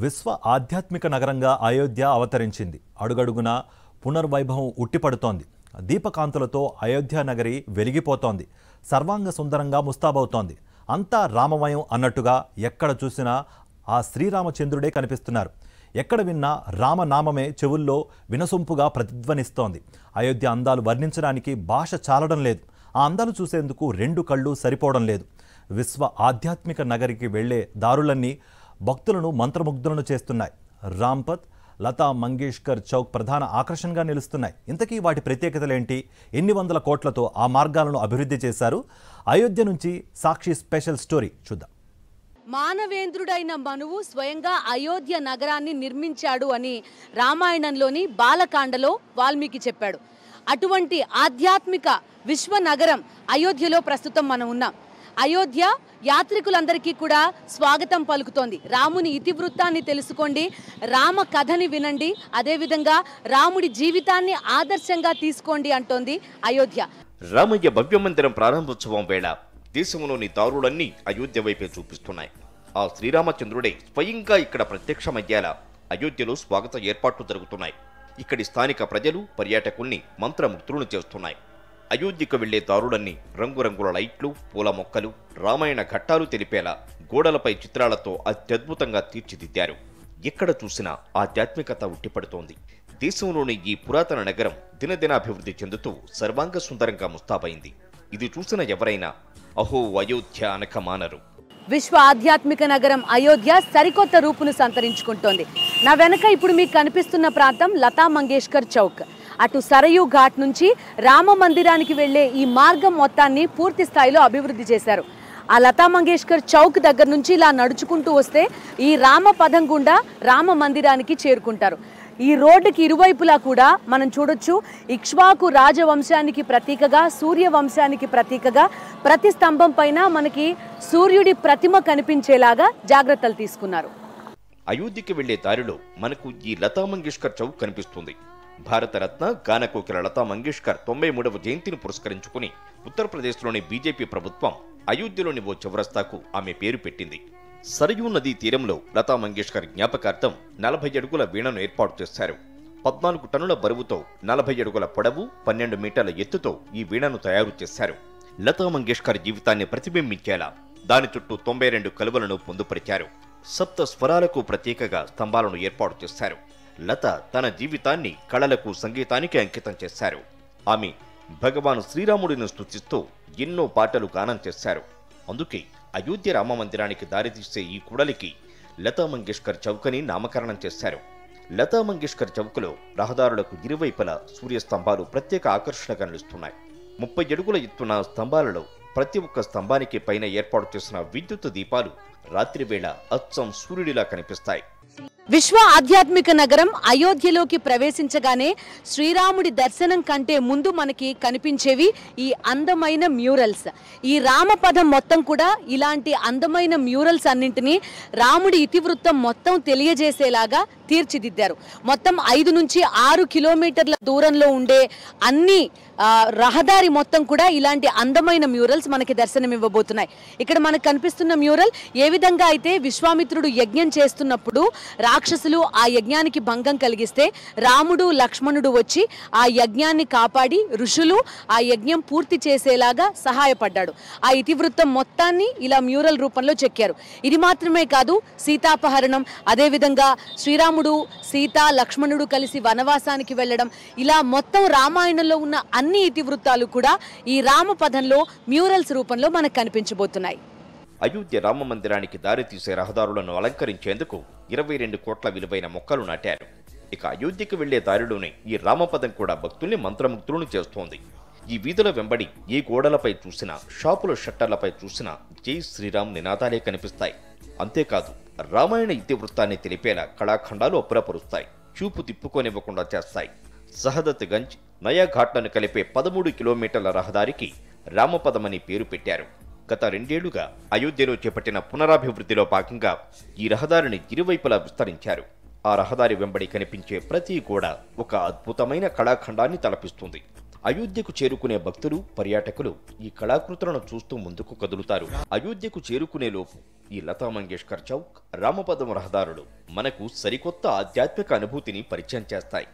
విశ్వ ఆధ్యాత్మిక నగరంగా అయోధ్య అవతరించింది. అడుగడుగునా పునర్వైభవం ఉట్టిపడుతోంది. దీపకాంతులతో అయోధ్య నగరి వెలిగిపోతోంది. సర్వాంగ సుందరంగా ముస్తాబవుతోంది. అంతా రామమయం అన్నట్టుగా ఎక్కడ చూసినా ఆ శ్రీరామచంద్రుడే కనిపిస్తున్నారు. ఎక్కడ విన్నా రామనామమే చెవుల్లో వినసొంపుగా ప్రతిధ్వనిస్తోంది. అయోధ్య అందాలు వర్ణించడానికి భాష చాలడం లేదు. ఆ అందాలు చూసేందుకు రెండు కళ్ళు సరిపోవడం లేదు. విశ్వ ఆధ్యాత్మిక నగరికి వెళ్లే దారులన్నీ భక్తులను మంత్రముగ్ధులను చేస్తున్నాయి. రాంపథ్, లతా మంగేష్కర్ చౌక్ ప్రధాన ఆకర్షణగా నిలుస్తున్నాయి. ఇంతకీ వాటి ప్రత్యేకతలేంటి? ఎన్ని వందల కోట్లతో ఆ మార్గాలను అభివృద్ధి చేశారు? అయోధ్య నుంచి సాక్షి స్పెషల్ స్టోరీ చూద్దాం. మానవేంద్రుడైన మనువు స్వయంగా అయోధ్య నగరాన్ని నిర్మించాడు అని రామాయణంలోని బాలకాండలో వాల్మీకి చెప్పాడు. అటువంటి ఆధ్యాత్మిక విశ్వనగరం అయోధ్యలో ప్రస్తుతం మనం ఉన్నాం. అయోధ్య యాత్రికులందరికీ కూడా స్వాగతం పలుకుతోంది. రాముని ఇతివృత్తాన్ని తెలుసుకోండి, రామ కథని వినండి, అదేవిధంగా రాముడి జీవితాన్ని ఆదర్శంగా తీసుకోండి అంటోంది అయోధ్య. రామయ్య భవ్య మందిరం ప్రారంభోత్సవం వేళ దేశంలోని దారులన్నీ అయోధ్య వైపే చూపిస్తున్నాయి. ఆ శ్రీరామచంద్రుడే స్వయంగా ఇక్కడ ప్రత్యక్షమయ్యేలా అయోధ్యలో స్వాగత ఏర్పాట్లు జరుగుతున్నాయి. ఇక్కడి స్థానిక ప్రజలు పర్యాటకుల్ని మంత్రముగ్ధులను చేస్తున్నాయి. అయోధ్యకు వెళ్లే దారులన్నీ రంగురంగుల లైట్లు, పూల మొక్కలు, రామాయణ ఘట్టాలు తెలిపేలా గోడలపై చిత్రాలతో అత్యద్భుతంగా తీర్చిదిద్దారు. ఎక్కడ చూసినా ఆధ్యాత్మికత ఉట్టిపడుతోంది. దేశంలోని ఈ పురాతన నగరం దినదినాభివృద్ధి చెందుతూ సర్వాంగ సుందరంగా ముస్తాబైంది. ఇది చూసిన ఎవరైనా అహో అయోధ్య అనక మానరు. విశ్వ ఆధ్యాత్మిక నగరం అయోధ్య సరికొత్త రూపును సంతరించుకుంటోంది. నా వెనక ఇప్పుడు మీకు కనిపిస్తున్న ప్రాంతం లతా మంగేష్కర్ చౌక్. అటు సరయూ ఘాట్ నుంచి రామ మందిరానికి వెళ్లే ఈ మార్గం మొత్తాన్ని పూర్తి స్థాయిలో అభివృద్ధి చేశారు. ఆ లతా మంగేష్కర్ చౌక్ దగ్గర నుంచి ఇలా నడుచుకుంటూ వస్తే ఈ రామ పదం గుండా రామ మందిరానికి చేరుకుంటారు. ఈ రోడ్డుకి ఇరువైపులా కూడా మనం చూడొచ్చు ఇక్ష్వాకు రాజవంశానికి ప్రతీకగా, సూర్యవంశానికి ప్రతీకగా ప్రతి స్తంభం పైన మనకి సూర్యుడి ప్రతిమ కనిపించేలాగా జాగ్రత్తలు తీసుకున్నారు. అయోధ్యకి వెళ్లే దారిలో మనకు ఈ లతా మంగేష్కర్ చౌక్ కనిపిస్తుంది. భారతరత్న గానకోకిల లతా మంగేష్కర్ 93వ జయంతిని పురస్కరించుకుని ఉత్తరప్రదేశ్లోని బీజేపీ ప్రభుత్వం అయోధ్యలోని ఓ చౌరస్తాకు ఆమె పేరు పెట్టింది. సరయూ నదీ తీరంలో లతా మంగేష్కర్ జ్ఞాపకార్థం 40 అడుగుల వీణను ఏర్పాటు చేశారు. 14 టన్నుల బరువుతో 40 అడుగుల పొడవు, 12 మీటర్ల ఎత్తుతో ఈ వీణను తయారు చేశారు. లతా మంగేష్కర్ జీవితాన్ని ప్రతిబింబించేలా దాని చుట్టూ 92 కలువలను పొందుపరిచారు. సప్త స్వరాలకు ప్రత్యేకగా స్తంభాలను ఏర్పాటు చేశారు. లత తన జీవితాన్ని కళలకు, సంగీతానికి అంకితం చేశారు. ఆమె భగవాన్ శ్రీరాముడిని స్తుతిస్తూ ఎన్నో పాటలు గానం చేశారు. అందుకే అయోధ్య రామ మందిరానికి దారితీసే ఈ కూడలికి లతా మంగేష్కర్ చౌక్ అని నామకరణం చేశారు. లతా మంగేష్కర్ చౌక్లో రహదారులకు ఇరువైపులా సూర్యస్తంభాలు ప్రత్యేక ఆకర్షణగా నిలుస్తున్నాయి. 30 అడుగుల ఎత్తున స్తంభాలలో ప్రతి ఒక్క స్తంభానికి పైన ఏర్పాటు చేసిన విద్యుత్ దీపాలు రాత్రివేళ అచ్చం సూర్యుడిలా కనిపిస్తాయి. విశ్వ ఆధ్యాత్మిక నగరం అయోధ్యలోకి ప్రవేశించగానే శ్రీరాముడి దర్శనం కంటే ముందు మనకి కనిపించేవి ఈ అందమైన మ్యూరల్స్. ఈ రామపదం మొత్తం కూడా ఇలాంటి అందమైన మ్యూరల్స్ అన్నింటినీ రాముడి ఇతివృత్తం మొత్తం తెలియజేసేలాగా తీర్చిదిద్దారు. మొత్తం 5 నుంచి 6 కిలోమీటర్ల దూరంలో ఉండే అన్ని రహదారి మొత్తం కూడా ఇలాంటి అందమైన మ్యూరల్స్ మనకి దర్శనమివ్వబోతున్నాయి. ఇక్కడ మనకు కనిపిస్తున్న మ్యూరల్ ఏ విధంగా అయితే విశ్వామిత్రుడు యజ్ఞం చేస్తున్నప్పుడు రాక్షసులు ఆ యజ్ఞానికి భంగం కలిగిస్తే రాముడు, లక్ష్మణుడు వచ్చి ఆ యజ్ఞాన్ని కాపాడి ఋషులు ఆ యజ్ఞం పూర్తి చేసేలాగా సహాయపడ్డాడు. ఆ ఇతివృత్తం మొత్తాన్ని ఇలా మ్యూరల్ రూపంలో చెక్కారు. ఇది మాత్రమే కాదు, సీతాపహరణం, అదేవిధంగా శ్రీరాముడు, సీత, లక్ష్మణుడు కలిసి వనవాసానికి వెళ్ళడం, ఇలా మొత్తం రామాయణంలో ఉన్న అన్ని ఇతివృత్తాలు కూడా ఈ రామపథంలో మ్యూరల్స్ రూపంలో మనకు కనిపించబోతున్నాయి. అయోధ్య రామ మందిరానికి దారితీసే రహదారులను అలంకరించేందుకు 22 కోట్ల విలువైన మొక్కలు నాటారు. ఇక అయోధ్యకు వెళ్లే దారిలోనే ఈ రామపదం కూడా భక్తుల్ని మంత్రముగ్ధులను చేస్తోంది. ఈ వీధుల వెంబడి ఏ గోడలపై చూసినా, షాపుల షట్టర్లపై చూసినా జై శ్రీరామ్ నినాదాలే కనిపిస్తాయి. అంతేకాదు, రామాయణ ఇతివృత్తాన్ని తెలిపేలా కళాఖండాలు అప్పురపరుస్తాయి, చూపు తిప్పుకోనివ్వకుండా చేస్తాయి. సహదత్ గంజ్, నయాఘాట్లను కలిపే 13 కిలోమీటర్ల రహదారికి రామపదమని పేరు పెట్టారు. గత 2 ఏళ్లుగా అయోధ్యలో చేపట్టిన పునరాభివృద్ధిలో భాగంగా ఈ రహదారిని ఇరువైపులా విస్తరించారు. ఆ రహదారి వెంబడి కనిపించే ప్రతి గోడ ఒక అద్భుతమైన కళాఖండాన్ని తలపిస్తుంది. అయోధ్యకు చేరుకునే భక్తులు, పర్యాటకులు ఈ కళాకృతులను చూస్తూ ముందుకు కదులుతారు. అయోధ్యకు చేరుకునే లోపు ఈ లతా మంగేష్కర్ చౌక్, రామపదం రహదారులు మనకు సరికొత్త ఆధ్యాత్మిక అనుభూతిని పరిచయం చేస్తాయి.